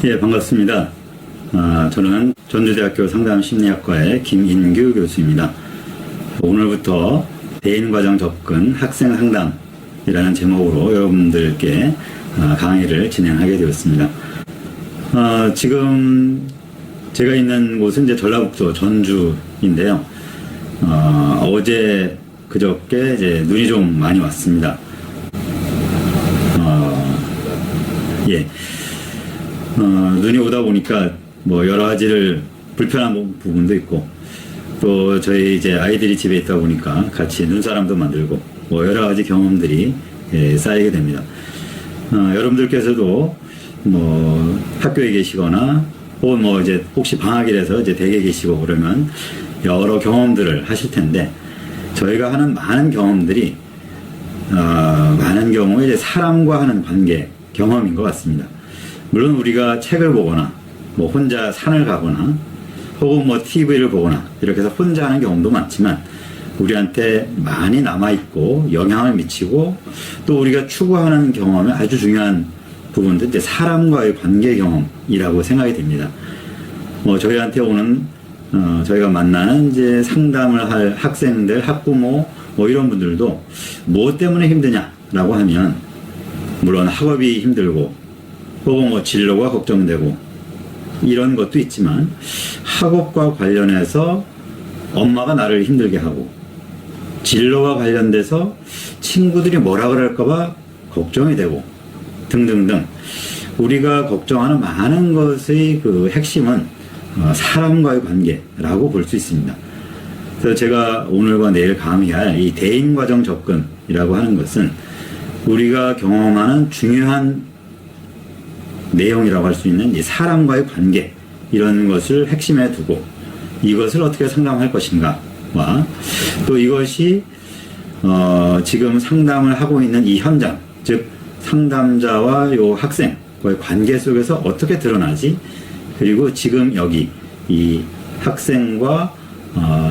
예, 반갑습니다. 저는 전주대학교 상담심리학과의 김인규 교수입니다. 오늘부터 대인과정 접근 학생 상담이라는 제목으로 여러분들께 강의를 진행하게 되었습니다. 지금 제가 있는 곳은 이제 전라북도 전주인데요. 어제 그저께 이제 눈이 좀 많이 왔습니다. 눈이 오다 보니까 뭐 여러 가지를 불편한 부분도 있고, 또 저희 이제 아이들이 집에 있다 보니까 같이 눈사람도 만들고 뭐 여러 가지 경험들이 쌓이게 됩니다. 여러분들께서도 뭐 학교에 계시거나 혹은 뭐 이제 혹시 방학이라서 이제 댁에 계시고 그러면 여러 경험들을 하실 텐데, 저희가 하는 많은 경험들이 많은 경우에 이제 사람과 하는 관계 경험인 것 같습니다. 물론 우리가 책을 보거나 뭐 혼자 산을 가거나 혹은 뭐 TV를 보거나 이렇게 해서 혼자 하는 경험도 많지만, 우리한테 많이 남아있고 영향을 미치고 또 우리가 추구하는 경험의 아주 중요한 부분도 이제 사람과의 관계 경험이라고 생각이 됩니다. 저희한테 오는 저희가 만나는 이제 상담을 할 학생들, 학부모 뭐 이런 분들도 무엇 때문에 힘드냐라고 하면, 물론 학업이 힘들고 혹은 뭐 진로가 걱정되고 이런 것도 있지만, 학업과 관련해서 엄마가 나를 힘들게 하고, 진로와 관련돼서 친구들이 뭐라 그럴까봐 걱정이 되고 등등등, 우리가 걱정하는 많은 것의 그 핵심은 사람과의 관계라고 볼 수 있습니다. 그래서 제가 오늘과 내일 강의할 이 대인과정 접근이라고 하는 것은 우리가 경험하는 중요한 내용이라고 할 수 있는 이 사람과의 관계, 이런 것을 핵심에 두고 이것을 어떻게 상담할 것인가와, 또 이것이 지금 상담을 하고 있는 이 현장, 즉 상담자와 요 학생과의 관계 속에서 어떻게 드러나지, 그리고 지금 여기 이 학생과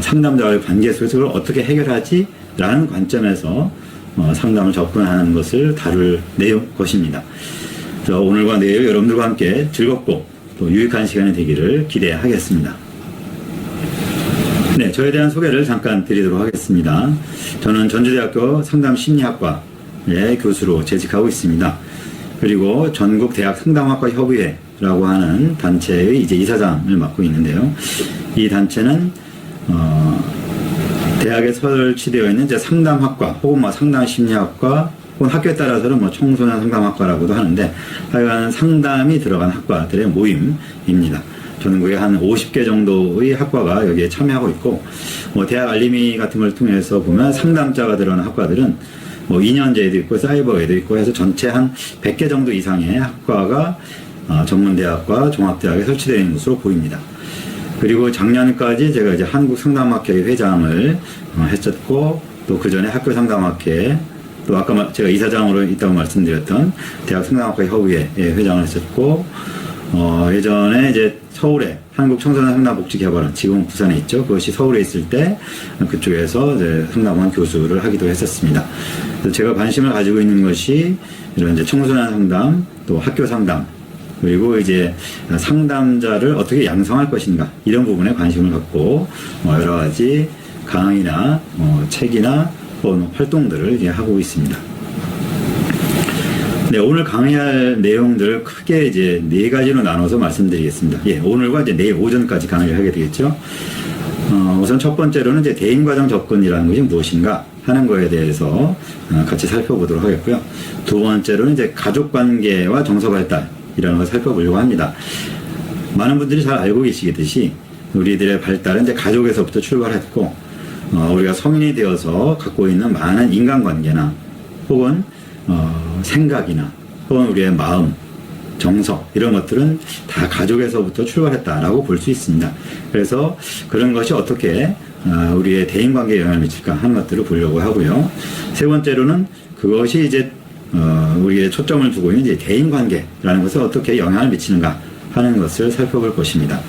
상담자와의 관계 속에서 그걸 어떻게 해결하지 라는 관점에서 상담을 접근하는 것을 다룰 것입니다. 오늘과 내일 여러분들과 함께 즐겁고 또 유익한 시간이 되기를 기대하겠습니다. 네, 저에 대한 소개를 잠깐 드리도록 하겠습니다. 저는 전주대학교 상담심리학과의 교수로 재직하고 있습니다. 그리고 전국대학 상담학과 협의회라고 하는 단체의 이제 이사장을 맡고 있는데요. 이 단체는 대학에 설치되어 있는 이제 상담학과 혹은 뭐 상담심리학과 혹은 학교에 따라서는 뭐 청소년 상담학과라고도 하는데, 하여간 상담이 들어간 학과들의 모임입니다. 전국에 한 50개 정도의 학과가 여기에 참여하고 있고, 뭐 대학 알림이 같은 걸 통해서 보면 상담자가 들어가는 학과들은 뭐 2년제에도 있고 사이버에도 있고 해서 전체 한 100개 정도 이상의 학과가 전문대학과 종합대학에 설치되어 있는 것으로 보입니다. 그리고 작년까지 제가 이제 한국상담학회 회장을 했었고, 또 그 전에 학교상담학회, 또 아까 제가 이사장으로 있다고 말씀드렸던 대학 상담학과 협의회 회장을 했었고, 예전에 이제 서울에 한국청소년 상담복지개발원, 지금은 부산에 있죠. 그것이 서울에 있을 때 그쪽에서 이제 상담원 교수를 하기도 했었습니다. 그래서 제가 관심을 가지고 있는 것이 이런 이제 청소년 상담, 또 학교 상담, 그리고 이제 상담자를 어떻게 양성할 것인가, 이런 부분에 관심을 갖고 여러 가지 강의나 책이나 활동들을 이제 하고 있습니다. 네, 오늘 강의할 내용들을 크게 이제 4가지로 나눠서 말씀드리겠습니다. 오늘과 이제 내일 오전까지 강의를 하게 되겠죠. 우선 첫 번째로는 이제 대인과정 접근이라는 것이 무엇인가 하는 거에 대해서 같이 살펴보도록 하겠고요. 두 번째로는 이제 가족관계와 정서발달이라는 걸 살펴보려고 합니다. 많은 분들이 잘 알고 계시듯이 우리들의 발달은 이제 가족에서부터 출발했고, 우리가 성인이 되어서 갖고 있는 많은 인간관계나 혹은 생각이나 혹은 우리의 마음, 정서, 이런 것들은 다 가족에서부터 출발했다라고 볼 수 있습니다. 그래서 그런 것이 어떻게 우리의 대인관계에 영향을 미칠까 하는 것들을 보려고 하고요. 세 번째로는 그것이 이제 우리의 초점을 두고 있는 이제 대인관계라는 것을 어떻게 영향을 미치는가 하는 것을 살펴볼 것입니다.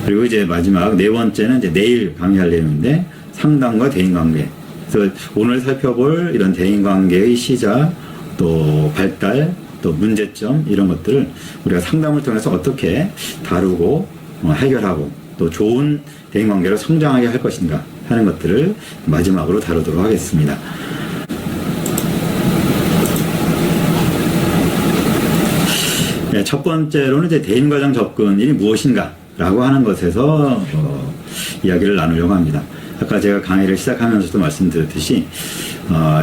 그리고 이제 마지막 네 번째는 이제 내일 강의할 내용인데, 상담과 대인관계. 그래서 오늘 살펴볼 이런 대인관계의 시작, 또 발달, 또 또 문제점 이런 것들을 우리가 상담을 통해서 어떻게 다루고 해결하고 또 좋은 대인관계로 성장하게 할 것인가 하는 것들을 마지막으로 다루도록 하겠습니다. 네, 첫 번째로는 이제 대인과정 접근이 무엇인가라고 하는 것에서 이야기를 나누려고 합니다. 아까 제가 강의를 시작하면서도 말씀드렸듯이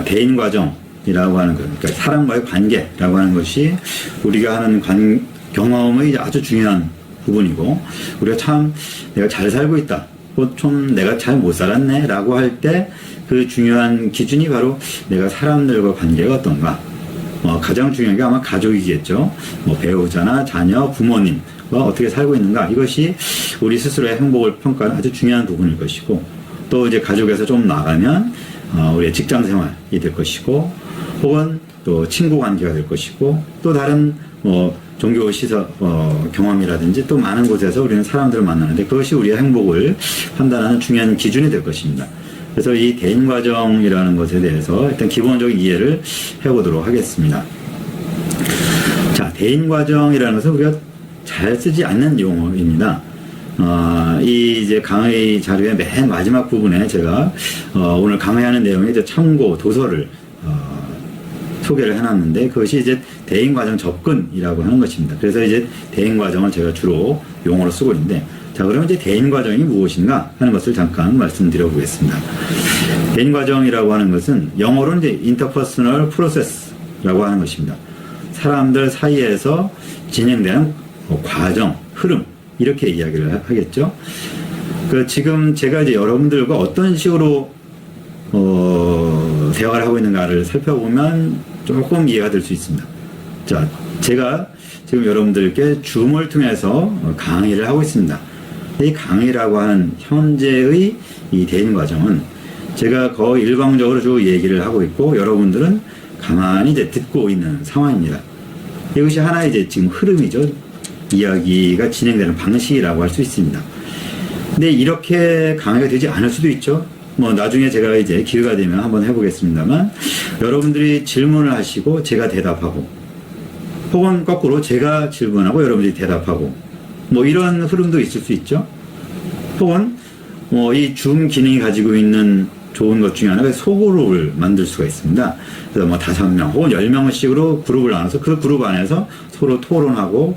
대인과정이라고 하는 것, 그러니까 사람과의 관계라고 하는 것이 우리가 하는 경험의 아주 중요한 부분이고, 우리가 참 내가 잘 살고 있다, 좀 내가 잘 못 살았네 라고 할 때 그 중요한 기준이 바로 내가 사람들과 관계가 어떤가. 가장 중요한 게 아마 가족이겠죠. 배우자나 자녀, 부모님과 어떻게 살고 있는가. 이것이 우리 스스로의 행복을 평가하는 아주 중요한 부분일 것이고, 또 이제 가족에서 좀 나가면 우리의 직장 생활이 될 것이고, 혹은 또 친구 관계가 될 것이고, 또 다른 종교 시설 경험이라든지 또 많은 곳에서 우리는 사람들을 만나는데 그것이 우리의 행복을 판단하는 중요한 기준이 될 것입니다. 그래서 이 대인과정이라는 것에 대해서 일단 기본적인 이해를 해보도록 하겠습니다. 자, 대인과정이라는 것은 우리가 잘 쓰지 않는 용어입니다. 이 이제 강의 자료의 맨 마지막 부분에 제가 오늘 강의하는 내용의 이제 참고 도서를 소개를 해놨는데, 그것이 이제 대인과정 접근이라고 하는 것입니다. 그래서 이제 대인과정을 제가 주로 용어로 쓰고 있는데, 자, 그러면 이제 대인과정이 무엇인가 하는 것을 잠깐 말씀드려 보겠습니다. 대인과정이라고 하는 것은 영어로는 이제 interpersonal process라고 하는 것입니다. 사람들 사이에서 진행되는 과정, 흐름, 이렇게 이야기를 하겠죠. 지금 제가 이제 여러분들과 어떤 식으로 대화를 하고 있는가를 살펴보면 조금 이해가 될 수 있습니다. 자, 제가 지금 여러분들께 줌을 통해서 강의를 하고 있습니다. 이 강의라고 하는 현재의 이 대인과정은 제가 거의 일방적으로 쭉 얘기를 하고 있고, 여러분들은 가만히 이제 듣고 있는 상황입니다. 이것이 하나의 이제 지금 흐름이죠. 이야기가 진행되는 방식이라고 할 수 있습니다. 근데 이렇게 강의가 되지 않을 수도 있죠. 나중에 제가 이제 기회가 되면 한번 해보겠습니다만, 여러분들이 질문을 하시고 제가 대답하고, 혹은 거꾸로 제가 질문하고 여러분들이 대답하고, 이런 흐름도 있을 수 있죠. 혹은 이 줌 기능이 가지고 있는 좋은 것 중에 하나가 소그룹을 만들 수가 있습니다. 그래서 5명 혹은 10명씩으로 그룹을 나눠서 그 그룹 안에서 서로 토론하고,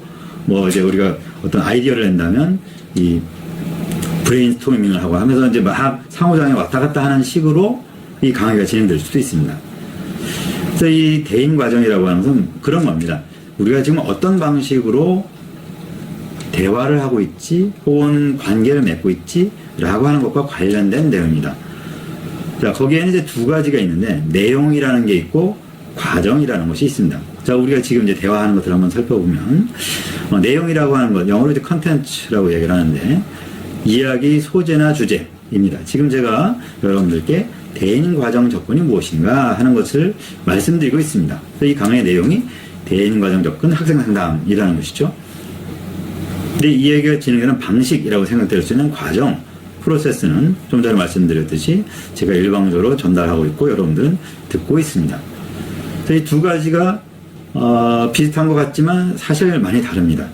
이제 우리가 어떤 아이디어를 낸다면 이 브레인스토밍을 하고 하면서 이제 막 상호작용이 왔다 갔다 하는 식으로 이 강의가 진행될 수도 있습니다. 그래서 이 대인과정이라고 하는 것은 그런 겁니다. 우리가 지금 어떤 방식으로 대화를 하고 있지, 혹은 관계를 맺고 있지 라고 하는 것과 관련된 내용입니다. 자, 거기에는 이제 두 가지가 있는데, 내용이라는 게 있고 과정이라는 것이 있습니다. 자, 우리가 지금 이제 대화하는 것을 한번 살펴보면, 내용이라고 하는 것, 영어로 이제 컨텐츠라고 얘기를 하는데, 이야기 소재나 주제입니다. 지금 제가 여러분들께 대인과정 접근이 무엇인가 하는 것을 말씀드리고 있습니다. 이 강의의 내용이 대인과정 접근 학생 상담이라는 것이죠. 근데 이 얘기가 진행되는 방식이라고 생각될 수 있는 과정, 프로세스는 좀 전에 말씀드렸듯이 제가 일방적으로 전달하고 있고 여러분들은 듣고 있습니다. 이 두 가지가 비슷한 것 같지만 사실 많이 다릅니다.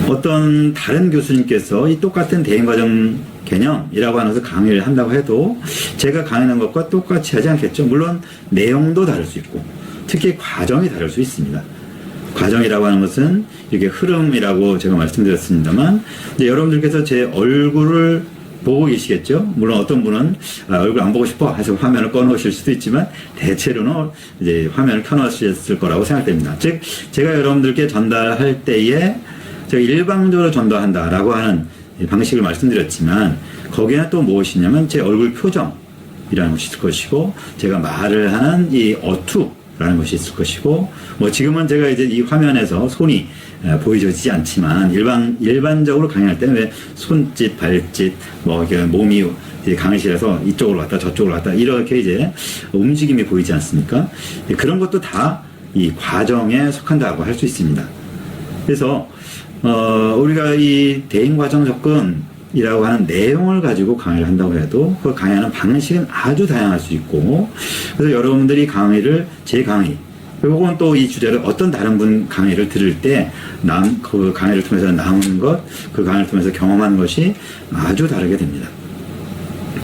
어떤 다른 교수님께서 이 똑같은 대인과정 개념이라고 하는 것을 강의를 한다고 해도 제가 강의하는 것과 똑같이 하지 않겠죠. 물론 내용도 다를 수 있고 특히 과정이 다를 수 있습니다. 과정이라고 하는 것은 이렇게 흐름이라고 제가 말씀드렸습니다만, 이제 여러분들께서 제 얼굴을 보고 계시겠죠. 물론 어떤 분은 얼굴 안 보고 싶어 해서 화면을 꺼놓으실 수도 있지만, 대체로는 이제 화면을 켜놓으셨을 거라고 생각됩니다. 즉 제가 여러분들께 전달할 때에 제가 일방적으로 전달한다라고 하는 방식을 말씀드렸지만, 거기에는 또 무엇이냐면 제 얼굴 표정이라는 것이 있을 것이고, 제가 말을 하는 이 어투라는 것이 있을 것이고, 지금은 제가 이제 이 화면에서 손이 보여지지 않지만, 일반적으로 강의할 때는 왜 손짓, 발짓, 몸이 이제 강의실에서 이쪽으로 갔다 저쪽으로 갔다 이렇게 이제 움직임이 보이지 않습니까? 그런 것도 다 이 과정에 속한다고 할 수 있습니다. 그래서 우리가 이 대인과정 접근이라고 하는 내용을 가지고 강의를 한다고 해도 그 강의하는 방식은 아주 다양할 수 있고, 그래서 여러분들이 제 강의, 요건 또 이 주제를 어떤 다른 분 강의를 들을 때 그 강의를 통해서 나오는 것, 그 강의를 통해서 경험하는 것이 아주 다르게 됩니다.